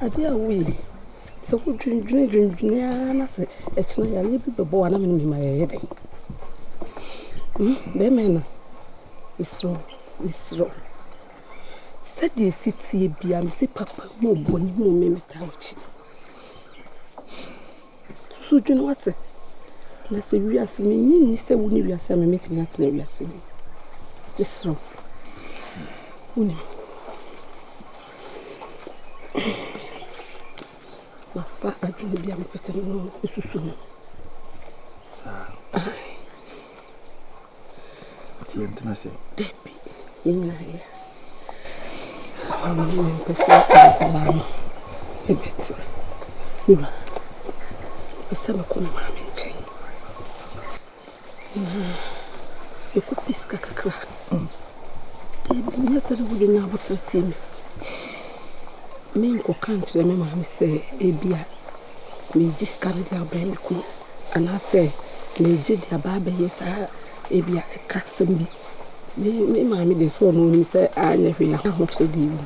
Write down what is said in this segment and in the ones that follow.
Adia we so dream na say e china ya le bi bebo na me ma ye de be me na isro said the city bia me say papa mo boni mo me metauchi so dwene what na say wi ase me ni say wo ni wi ase me meti na tena wi ase me isro uni Wafa adwene bia me pese no esusu no sa ti entina se debi yina ya me pese ala ebeti niba pese me ko me ma me chen e ko piska kakra debi nya sare wo nya botreti me ko kantre me ma me se ebia me jiskare dia ben ko ana se me jidi ababa yesa ebia ka sembi me ma me de so no ni se anya hwe ya ho chedi wi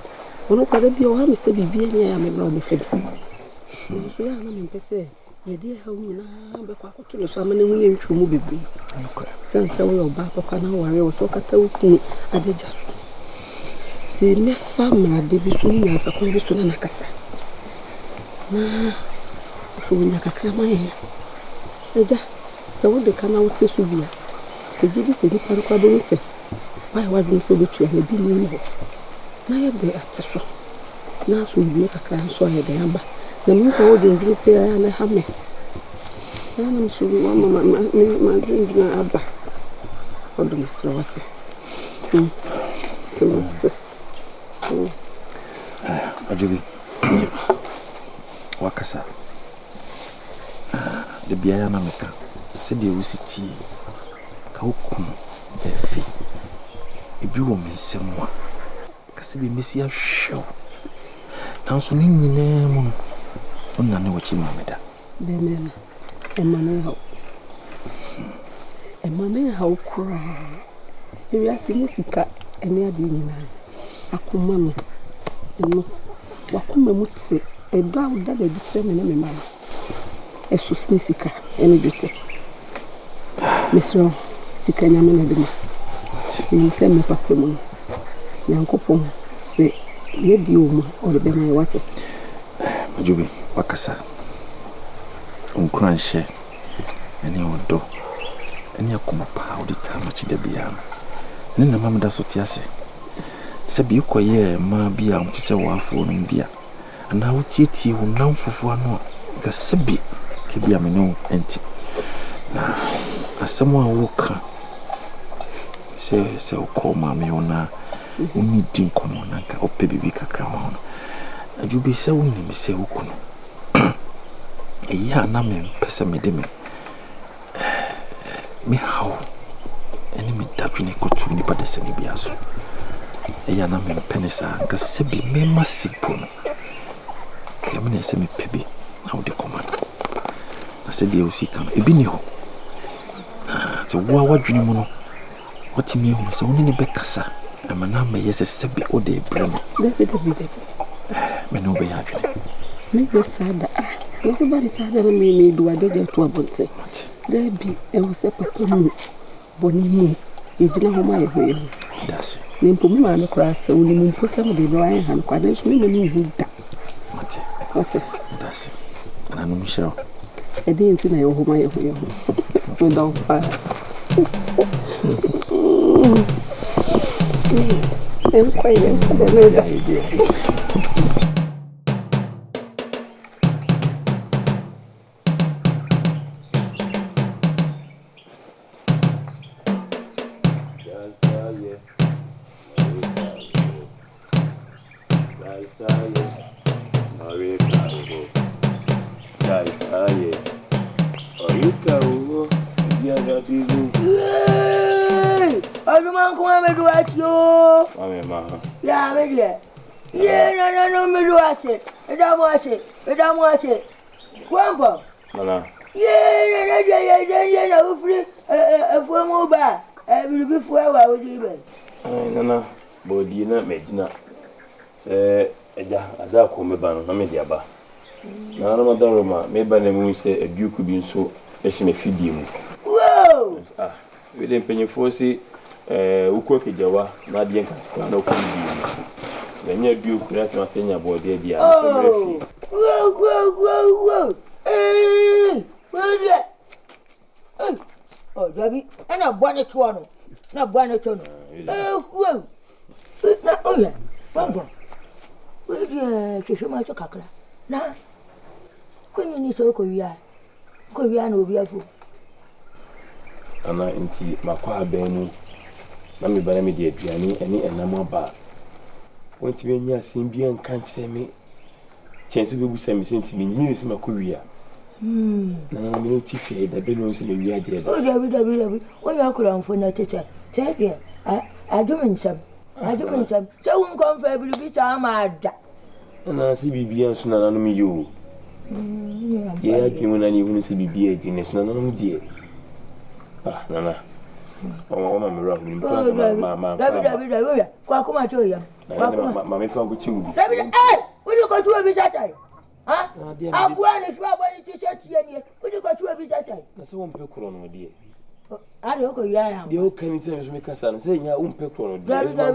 ono kwada bia o ha me se bibia nya ya me bra o fe so ya na me pese ye de ha wu na be kwa koto no so amane hu ye ntwu mu bebre sense wo ba papa na ware wo so kata wuku adeja so ti me famra de bi so nya sa ko bi so na nakasa na so nya kakra ma ye eja so wo de kana wo te so bia ejidi se ni paru kwa bo se why was this so betwe na bi ni ho na ye de ateso na so bi kakra so ye de amba na mo so wo de ndri se ya na ha me na mo so wo ma dwendwe na aba odo mi sro wate Ajubi wakasa de biaya na meka se de wusiti ka okum efi ebi wo mensemwa ka se de mesia hwew tanso ni nyina mu onna ne wachi mameda de men Emmanuel how cry ewi asini sika ene ade nyina akoma no eno wakoma mu tse edo awda da bi kire me na me mama eso sini sika ene dwete mesro sika nyame na de ma ni se me papa mu yankopon se ye di o mu o de be na wate Ajubi wakasa onkranhye ene odo ene akoma pa o de tama chi da bia ne na mamda so tiase se bi koye ma bia mtse wafo no bia ana wutieti wo namfofo ano ga sebi ke bia me no enti na asemo a woka se o ma me ona uni din kono na ka ope bibi kakra ho Ajubi se wo ni me se wokuno eya na me pese me de me how eni me dadwene kotu ni pada se ni bia so eya na me penisa ga sebi me masipo no ke me ne se me pebi na wo de komanda na se de osi kan ebi ni ho se wo wadwene mu no wati me hu se woni ne bekasa amana me yese sebi o de brem de me no be ya dwene me go sada me se bari sada me duwa de to abonte de bi e wo se papa mu boni mu ejina ho ma ye ho dasi ni mpo mu ma me kura se woni mu mpo se mu de no ayen han kwa de so ni me hu da mate dasi na no mshao e de nti na ye ho ma ye ho we don fa em kwai de da ide Yeah, no, me do I say. Madam was it. Grandpa. Nana. Yeah, free a full mobile. I will be 4 hours even. Nana, Bodina, Medina. Say, Ada come ban, no mediaba. Nana, Madama, maybe the moon say a duke could be so, as me feed you. Whoa! We didn't pay you for say, Ukoki Jawa, not the no can be. When you do, that's my senior boy, dear. Oh, whoa. Oh, Debbie, and a bonnet one. Not bonnet on. Whoa. Oh, yeah. Bumble. Well, yeah, she's my chocolate. Now, when you need to Korea no be a fool. Ana inti makwa benu na me bana me de aduane ene enam ba wonti be nya asim bia nka nkyere me chenso be busa me senti me nyiri se makowia na na me oti fie da be no se me wia de Oh, David, when you could on for na teacher. Tell me, I do mean some. So won't come for every bit I'm mad. na se bibia so na no me yo ya adwemu na ni hunu se bibia di ne so na no me die Nana. Oh, David. Kwakuma to ya. Mama Franco Chiu. David, we do go to a visit. Huh? I'm going to swap on the t-shirt here. We do go to a visit. That's one peck on dear. I don't go, yeah. The old can tell me, Cassan, saying, "Ya un peck on David. I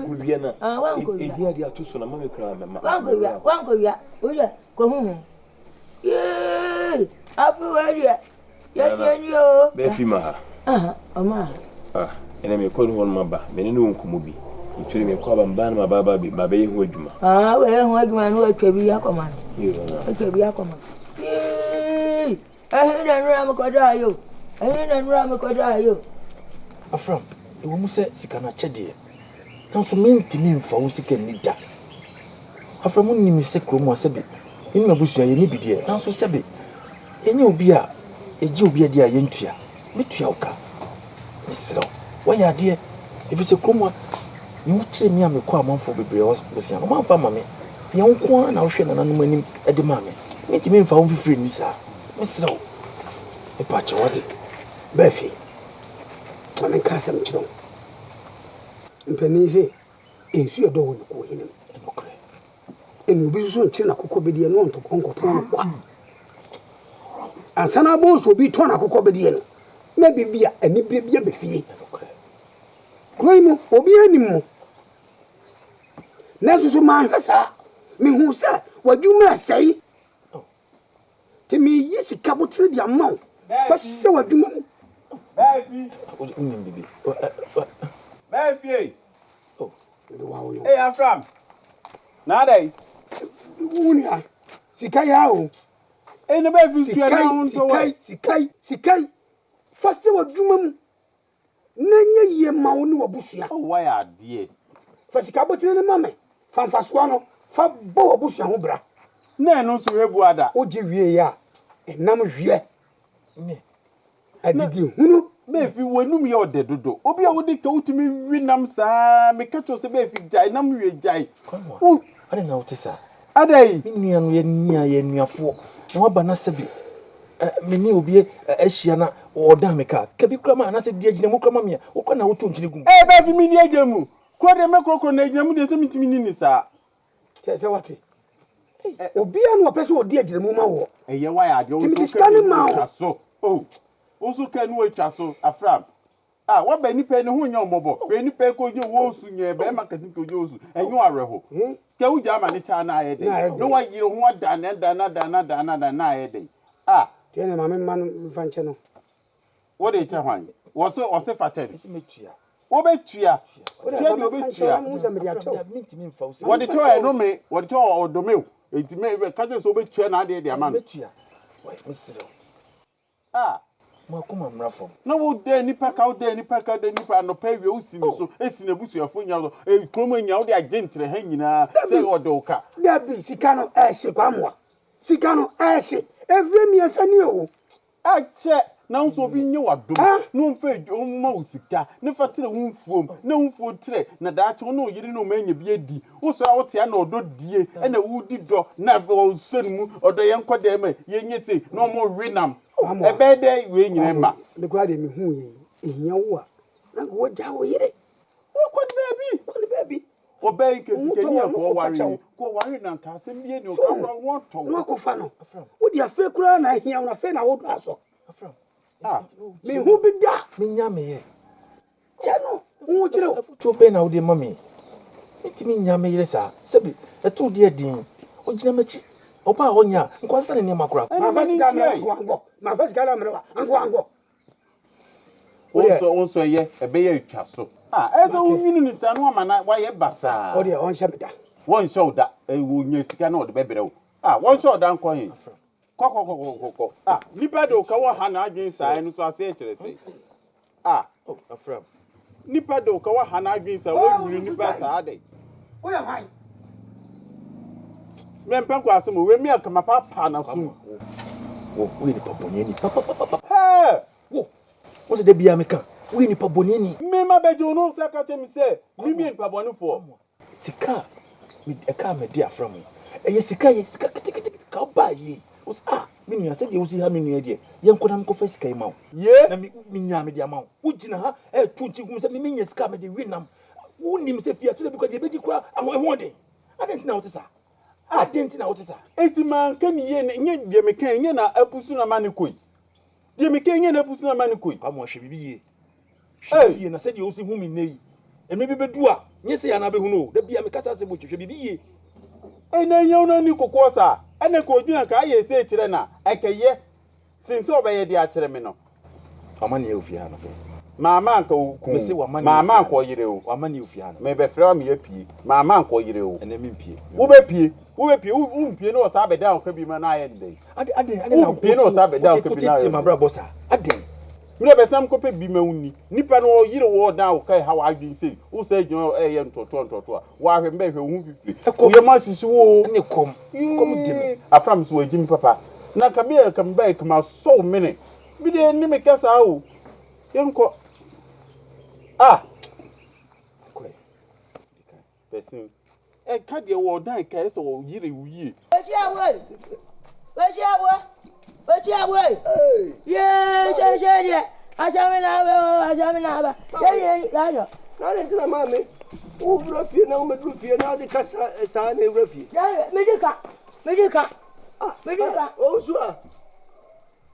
won't go. Dear, too soon. Mamma cry. One go, go home. Yay! I feel ready. Yes, Befima. Oma. And I call one maba, many no kumubi. You tell me, call and ban my baba, my baby, who would you? Well, what man will be a command? It will be a command. Yay! I heard and Ramakodayo. Afram, the woman said, Sikana Chedi. Now, so mean to me for Sick and Nida. Afram, only me sick room was a bit. In my bush, I need be dear. Now, so sabi. And you'll be a Jew be a dear Yantah. Mitioka. Mr. Why are dear? If it's a crumb, you tell me I'm a quam for baby or was young man for mammy. The young one, I'll share an anomaly at the mammy. Meet me for free, Mr. A patch of what? Beffy. I'm in Castle. And Penny, is your door go in and will be soon China Cocobedian on to Uncle Tom. And Sana Bones will be Tona Cocobedian. Maybe be a Beffy. Crime or be any Never mind, sir. Me who said what you must say. To me, yes, a couple to the amount. First, so what you mean, baby. Oh, hey, I'm from Nade. Sikayao. And the baby, Sikai. First, what you Nanya ye maunu abusia. Oh, why are dear? First, Cabotin and Mammy. Fanfaswano, Fabo Abusia Hobra. No, so Yeboah. O Jivia, and Namavia. I did you, Baby, when you are dead, do. Obia would go to me, Winam, sir, make catch us a baby, Jai, Namu, Jai. Oh, I don't know, Tessa. Are they near 4? No, Banasabi. Many will be a Shiana or Damica. Cabicrama, and I said, dear Jamocramia, or can I to you? Eh, baby, me near Jamu. Quite a macro name, there's a meeting, sir. What? Obian or person or dear Jamuma. And you why are you scanning now? So, oh, also can wait, so a fram. What Benny Penny who your mobile? Benny Peco, you was in your marketing to use, and you are a reho. Scale Germany China, no one you don't want Dana. Tiene mama man fancheno. What is your hand? Was so or say fatten? Obetia. What the toy no me, what toy or domil? It may catch us obetia na de man. Makuma mrafo. No dey ni pack out there ni no pay we usi so esi na busu afonya e kromo nya wo de agentre ha nyina say odoka. Dabi sikano kwamwa. Sikano every me afani o. Ache Now so be new wadom. No fed on mousika. Ne fatira unfom. No food tre. Na that no you no man ye di. Also out here no do die. And a woody dog. Never send or the young quademe. Ye say no more renam. A bad day when you remember. The grade me who in your and what Jow ye. What could baby? Obey can go worry and cast him be no want to walk of fun. Would you fake crown? I hear on a fan I would ask. Me who be that? Me nyame. Jano, who you know to pay now, dear mommy. It mean nyame, yes, sir. Sabi, a 2 dear dean. O Jinamachi, Opa Onya, and concerning Macra. My first galamera, and go. Also, ye, a bay castle. As a woman is an woman, why a bassa? Oh, dear, on Shabita. One shoulder, a woman cannot baby. One shot down coin. Coco. Nipado Kawahana against I so I say to say. A friend. Nipado Kawahana against a woman, Nipasa. Where am I? Mempanquas, we may come up partner soon. We the Pabonini. Papa. What's the Biamica? We need Pabonini. Mema Bejono, Sakatem say, we mean Pabonu for Sika with a car, my dear from me. And yes, Sika is by ye. Was meaning I said you see how many idea. Young Kodam confess came out. Yeah, me the amount. Would you know how 2 chickens and me yes, come at the Winam. Who names if you are to because the baby cry and one day. I didn't know what to say. I didn't know what to say. 80 man can ye and ye make a pusuna manicui. Ye make a pusuna manicui. I want to be. Hey, and I said you see whom in nay. And maybe Bedua. Yes, I never know. The be a Mikasa which should be. And then you know Nico Cosa. And the Codina Kaya say Chirena. I can ye since over the Archeremino. How many of you have? Mamma, Mamma, call you, or many of you, maybe from your pea, Mamma, call you, and then pea. Who be no sabe down, could be man I end day. I didn't know sabe down, could be my brother. I didn't. Never some copy be money. Nippon or you war down, okay, how I did say, who said you know a young to why we make a movie. Your master is war, and you come to me. I promise you, Jim Papa. Now come here, come back, my so many. We didn't make us out. Young co. Person. A cat your war down, case or ye. Where's your way? Yes, I shall never. Not into the mammy. Oh, Ruffy, no, but Dufie, now the Casa is an Ruffy. Medica. Oh, sure.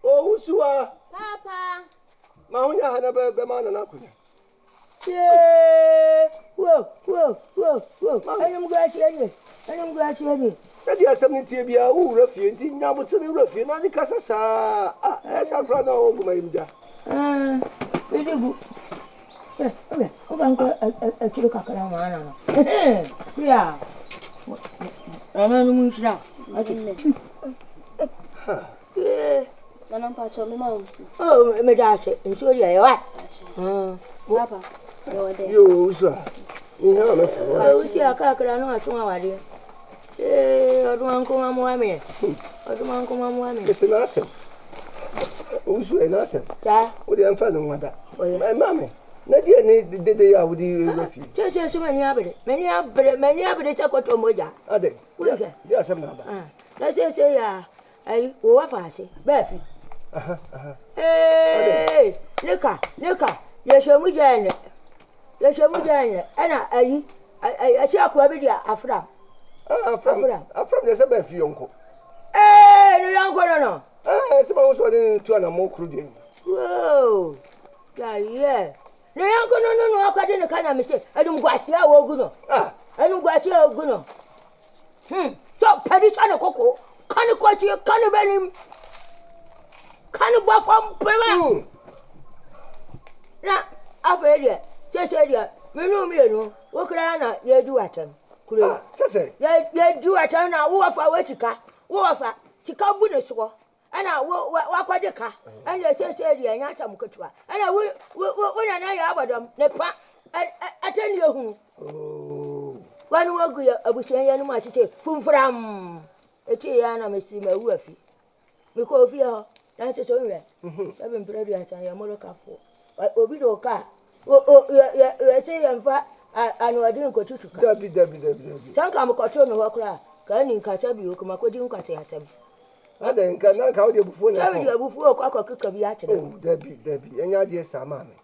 Oh, sure. Papa. Mahonia had a beman and Aquila. Yeah. Whoa. I am glad you. Said you are 70 years old, Ruffy, and Tin Yabu to the Ruffy, not the Casa. As I run over my India. Very good. A kilo cockana. Yeah. I'm going to oh, Madame, and sure you are. Papa, you, sir. You have a we see a cockana to our dear. I don't come on, women. I don't come on, women. It's an answer. Who's an answer? What the unfounding one that? My mammy. Nadia need the day I would do refuge. Just many abbot, many abbot, a quarter moja. Are they? Yes, I'm not. Let's say, I will fancy, Beffy. Hey, Nika, you shall be joined. You shall be joined. And I shall go every day after. I'm from the suburb, uncle. Eh, the young one, I suppose I didn't turn a more crude. Whoa, yeah. The young one, I didn't kind of mistake. I don't watch your own. I don't watch your own. Stop, Paddy, son of Coco. Can you quite you? Can you bend him? Can you buff from now, I've heard you. Just area. Me no. What can I you do at him? Say, you do at him now. Who for what you can? Who for Chica Buddha swore? And I walk with the car. And you say, and I some couture. And I will, when I have them, I tell you who. One walk, I wish I much say, Fum from a tea, and I may see my woofy. Because you That's so rare. I've been pretty as I am more careful. But Obi do car. You say I'm fat. I know I didn't go to Debbie. Thank I'm a cartoon of Okra. Can you catch up you? Come a coding catch at him. I then cannot count you before Tell you before cock could be at oh, Debbie, any idea, sir, mammy?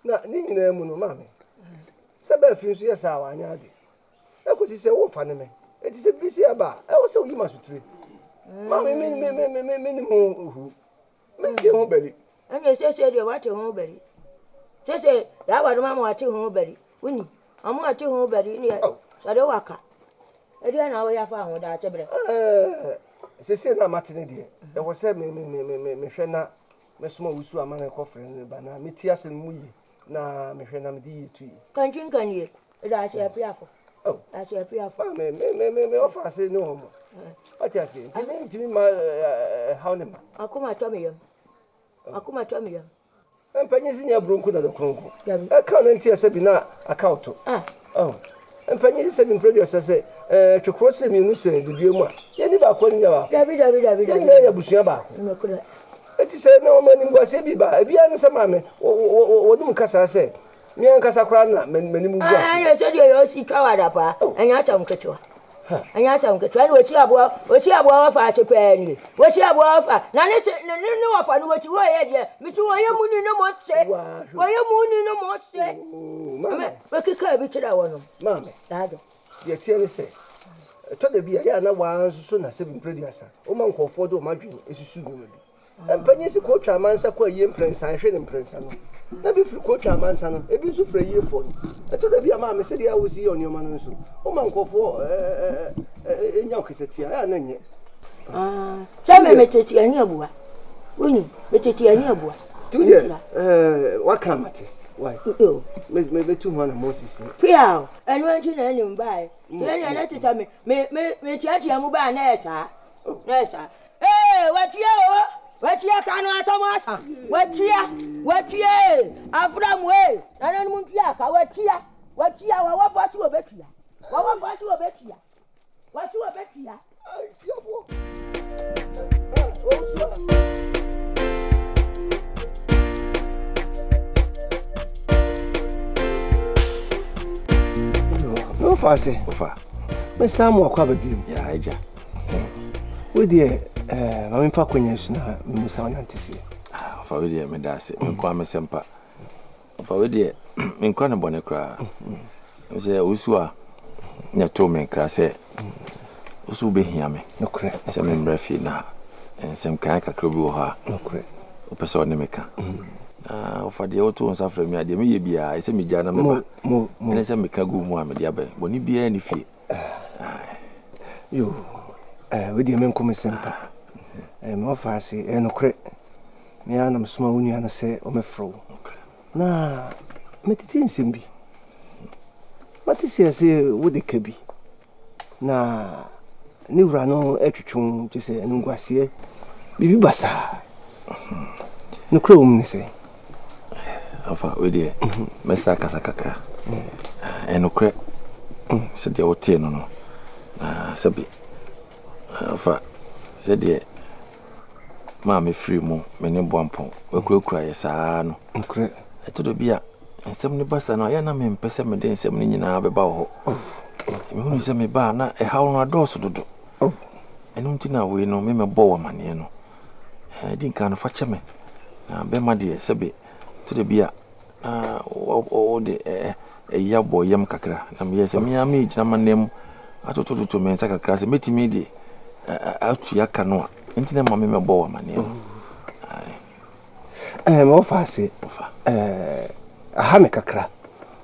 Not needing a moon, mammy. Sabbath feels yes, our yadi. I could say, oh, funny me. It is a busy about. I also you must treat. Mammy, minimum. Make your home belly. And you say you're watching home belly. Just say that was Mamma watching home belly. Winnie, I'm watching home belly in here. So I don't walk up. I don't know where I found without a breath. Say, na Martin, there was a me, Shana, Miss Mosu, a man and coffee, but now Mitias and we, na me Shana D to you. Can't you? That's your piafo. Oh, that's your piafo. Me offer say no more. What I say, I mean to me, my hound. I'll come at Tommy. And Penny's in your bronco, the cronco. I can't see a Sabina account. Oh, and Penny said in producer say, to cross him, you say, do you want? You never calling you up. David, Bushaba. It is no man in Guasebiba, a Biana Mammy, what do Cassa say? Me and Casacrana, many movies. I said you see covered up, and Yatam Catua. And Yatam Catua, which you have offered to pay, what you have offered. Now, no offer what you were here, but you are your no more say. Why you no more say? Mamma, but you can't be to that one. Mamma, Dad, the Tierney say. Told the beer, I know one soon as 7 previous. Oh, man, call for the margin is soon. And Penny's a coach, a man's a quay prince, I shouldn't prince. Maybe if you coach a man's son, a bit of a year for you. I told the beer, Mamma said, I will see on your man. Oh, man, call for a young kiss and then yet. Tell me, Matilda, and Yeboah. Winnie, Matilda, and Yeboah. 2 years, what come at it? Why? Maybe 2 months more. Piao, and when you know him by, then you let it tell me, may charge your mobile nessa. Nessa. Hey, what you can so much? What you, Afram way, and then Muntiaka, what you are, what was you a bet here? What was you a bet here? What you a bet here? No, Fassy, Miss Samuel Quabbin, yeah, with the I'm Faquinius now, Musan to see. For the Medassi, Quame Semper. For the incredible cry. I say, Usua, Natomen Crasse. Usu be here me. No crack, some in breathy now, and some kyekyeku, no crack, a person maker. For the old ones after me, I may be I say me Jana more, and I say me Kagu Mohammed Yabe, when you be any fee. You, with your men come semper. More fussy, and no crack. Me and small union say, oh, my fro. Nah, meditate simbi. What is here say, would it be? Nah, new rano etchum, just say, and Guassier. Bibi Bassa. No chrome, say. With you, Messa Casacacra. And no crack. Said the old tin, no. Sabi. Said the Mammy free mo, many bumpon, we could cry a son. I told the beer, and some bus and I am in Pessim and 7 in our bow. You send me bar, not a how no door to do. Oh, and until now we know me a bow man, you know. I didn't kind of fetch me. Be my dear, Sabi, to the beer. Oh, the a Yeboah yam cacra. Yes, a mere meat, no man name. I told to me, Sacra, meeting me out to your canoe. Into the mammy a bow man. I am off, I say, a hammock a crack.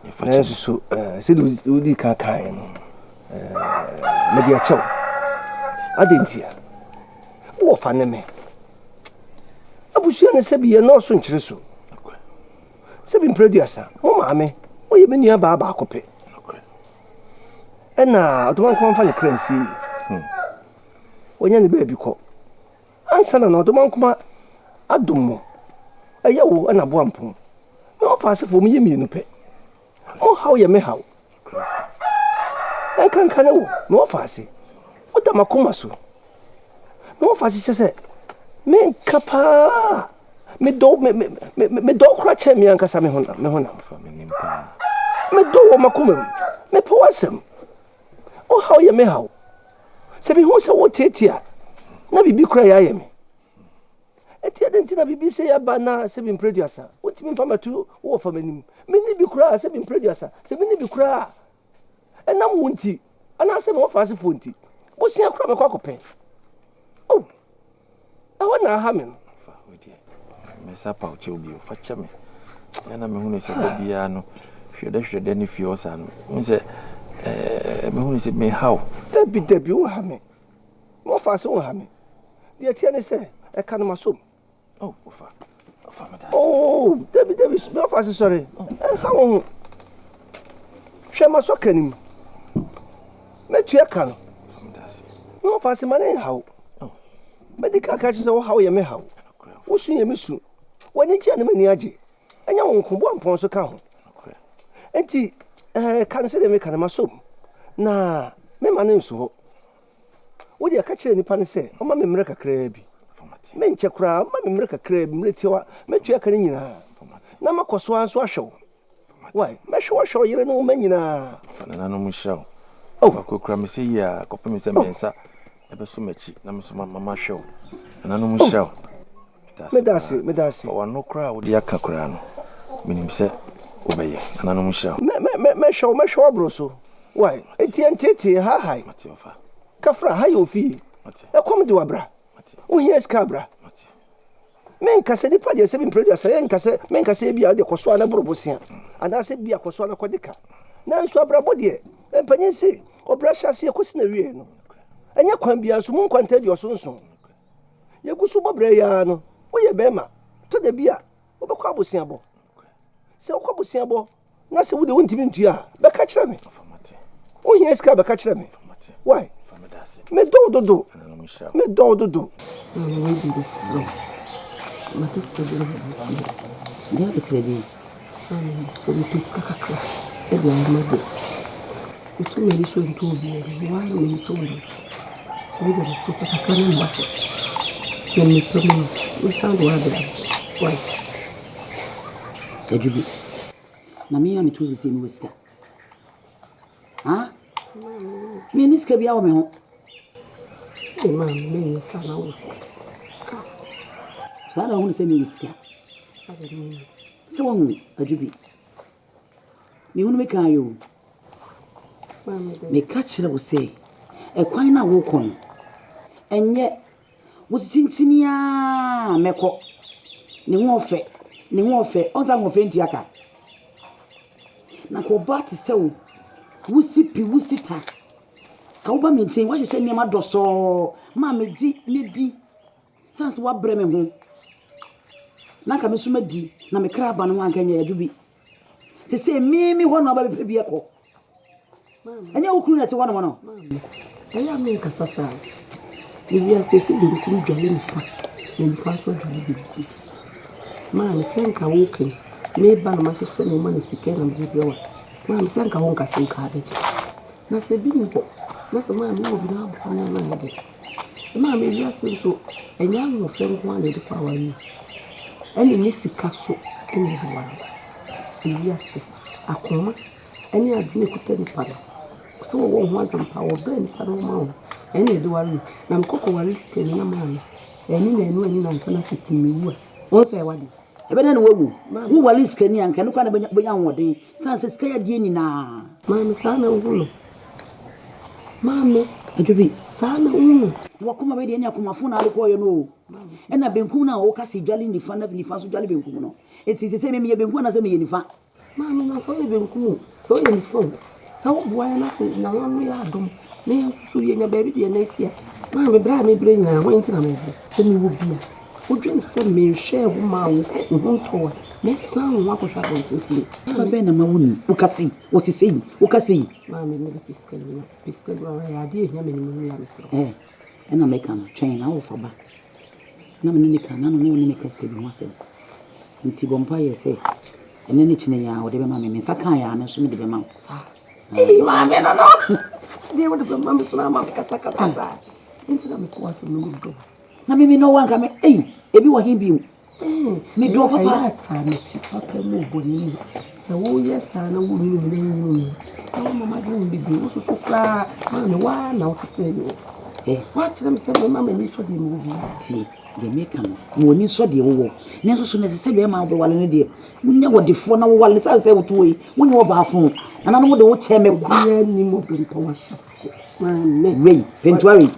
If I so said, we can't kind. Maybe a chow. I didn't hear. Oh, funny me. I was sure to be a no soon chisu. Seven producer, oh, mammy, or you been near Baba copy. And now I don't want to crazy. When you're the baby call. Answer no, don't want come Adumo. A yaw and a bumpum. No faster for me, no pay. Oh, how you may how. I can't no fancy. What am I come so? No fancy, she said. Men kapa. Me do crache me ankasa me hona. Me do makumem. Me powasem. Oh how ye me how. Se me hu se wo tetia. Na bibi kra ya ye me. Eti adenti na bibi se ya ba na se bi producer. Wonti me fama tu wo fa manim. Me ni bi kra se bi producer. Se me ni bi kra. Enam wonti. Ana se me wo fa se fonti. Bo sia kra me kwa kopen. Oh. I want na ha me. Me sa pa uche obi o fa che me. Ya na me hu ne se bia no. Hwede ni fie osa no. Me se me hu ne se me how. Debi wo ha me. Mo fa se wo ha me. Dia tia ne se e ka no masom. Oh, ofa me da. Oh, Debi me fa se sorry. Ha wo. Hwe ma so kanim. Me tua ka no. Me da se. Me fa se mane ha wo. Oh. Medical ka che se wo ha wo ye me ha wo. Wo su ye me su. Wani ji ana mani age. Anya wo nkombo ampon so ka ho. Enti kan se de me kan masom. Na me mane nso ho. Wo de ka kire nipa ne se o ma me mre kakra bi. Me nche kura ma me mre kakra bi mre tiwa me tua kan nyina. Na makoso anso ahwew. Why? Me hwe yire no ma nyina. Fana no mu hyew. Oh, akokura me se ya kope me se mensa. Ebe so machi na me so mama hwew. Na no mu hyew. Me dasi. Wa no kra wo de aka kra no. Minim se obeye. Na no mu hyew. Me hwew bro so. Why? Enti ha hai. Mate ofa. Kafra ha yo fi. Mate. E kom de wabra. Mate. Wo hia ska bra. Mate. Men kase di pa de se bi producer men kase bia de koso na brobosia. Ana se bia koso na kodeka. Na nso abra bode. Empanyin se obra hyase kosi na wie no. Anya kwan bia so mun kwanta di osonson. Yegusu bobra ya no. Wo ye bema. To de bia wo be kwa abosia bo. Se wo kwa abosia bo na se wo de wontimi ntua. Be ka kire me. Wo hia ska be ka kire me. Why? Me do. Me do. We do this slow. Matilda do there is a day. So we please kakakra. Ebi amade. Utu me show into obi. Why me to me? We do this so kakakra na mbate. Na me to me. We sound why? Ejubi. Na me am to say me wiska. Ah? Me ni ska bia o me ho. E ma me sa na wo. Sa na hu se me wiska. Se wo hu Ejubi. Me hu me kan yo. Me ka kire wo se e kwan na wo kon. Enye wo tintinia meko. Ni ho ofe. Onza ho ofe ntiaka. Na ko ba ti se wo wusita ka wo ba mentin wa hye niam adoso ma meji ne di sans wa bre me ho na ka me so madi na me kra ba no anka nya Ejubi te se mi ho no ba be bi ekọ anya okuru na te wo no Aya me ka sasa bi ase se bi nkuru dwale ni fa so dwale bi ma me senka wo ke me ba no ma hye no ma ne sike na bi wa ma me senka wo nka senka adeje na se bi ni ko na se ma me obi na abu na na de ma me bi ase so enya no fe nko ale de kwa wani ene ni sika so ene de wa bi ase akoma ene adune kuta ni pada so wo ho adwampa wo be ni pada ma wo ene de wari na mkoko wari stem na ma me ene na enu ani na nsa na setimi wu won se wadi ebe na wawu wo wali skani anka no kwa na benya wodin san se skaya die ni na mama sana wuno mama Ejubi sana wuno wakuma be de ni akuma funa ale ko yo no e na benkum na wo ka se dwale ni fa na ni fa so dwale benkum no eti se me ye benkum na se me ye ni fa mama na so ye benkum so ye ni fo so bo ya na se na wonu ya adom ne su ye nya baby de na isia mama bra me bre nya wo nti na me se me wo bia udwen se me hwe wo ma wo ntowa me san wo akosha bonti fi ba be na mawuni ukasi wosisei ukasi mama me piskeli wa ya de ehia me ni mu ya me so ena me kan twen na wo fa ba na me ni kan na no ni me kaske bi ho asem nti bompa ye se ene ni chine ya wo de be ma me saka ya na so me de be ma mama me no de wo de be ma me so na ma kasa nti na me ko asem no do na me no wan ka me ebi wo hin bi me do papa ta me chi papa mo boni se wo yes na wo ni mama do bi wo so kra ma me wa na wo tete ni wa kire me se mama ni so de mo bi ti de me ka no mo ni so de wo ne so na se be ma wo wale ne de munya wo defo na wo wale sa se wo to yi munya wo ba fun ana no wo de wo che me kwa ni mo bi to wa shase ma me wei pentuari